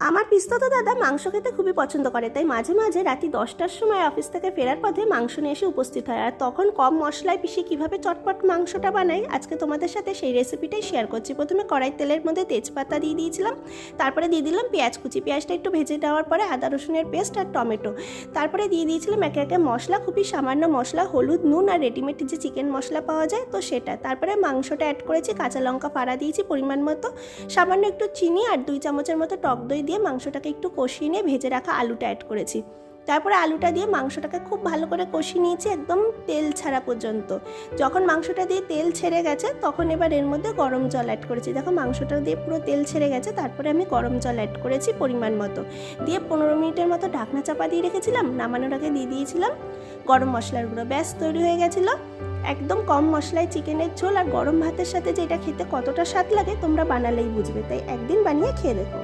আমার পিস্তত দাদা মাংস খেতে খুবই পছন্দ করে, তাই মাঝে মাঝে রাতে 10টার সময় অফিস থেকে ফেরার পথে মাংস নিয়ে এসে উপস্থিত হয়। আর তখন কম মশলায় পিষে কীভাবে চটপট মাংসটা বানাই আজকে তোমাদের সাথে সেই রেসিপিটাই শেয়ার করছি। প্রথমে কড়াই তেলের মধ্যে তেজপাতা দিয়ে দিয়েছিলাম, তারপরে দিয়ে দিলাম পেঁয়াজ কুচি। পেঁয়াজটা একটু ভেজে দেওয়ার পরে আদা রসুনের পেস্ট আর টমেটো, তারপরে দিয়ে দিয়েছিলাম একে একে মশলা, খুবই সামান্য মশলা, হলুদ, নুন আর রেডিমেড যে চিকেন মশলা পাওয়া যায় তো সেটা। তারপরে মাংসটা অ্যাড করেছি, কাঁচা লঙ্কা ফাড়া দিয়েছি পরিমাণ মতো, সামান্য একটু চিনি আর 2 চামচের মতো টক দই দিয়ে মাংসটাকে একটু কষিয়ে নিয়ে ভেজে রাখা আলুটা অ্যাড করেছি। তারপরে আলুটা দিয়ে মাংসটাকে খুব ভালো করে কষিয়ে নিয়েছি একদম তেল ছাড়া পর্যন্ত। যখন মাংসটা দিয়ে তেল ছেড়ে গেছে তখন এবার এর মধ্যে গরম জল অ্যাড করেছি। দেখো মাংসটা দিয়ে পুরো তেল ছেড়ে গেছে, তারপরে আমি গরম জল অ্যাড করেছি পরিমাণ মতো, দিয়ে 15 মিনিটের মতো ঢাকনা চাপা দিয়ে রেখেছিলাম। নামানোর আগে দিয়ে দিয়েছিলাম গরম মশলার গুঁড়ো। ব্যাস তৈরি হয়ে গেছিলো একদম কম মশলায় চিকেনের ঝোল। আর গরম ভাতের সাথে যে এটা খেতে কতটা স্বাদ লাগে তোমরা বানালেই বুঝবে, তাই একদিন বানিয়ে খেয়ে দেখো।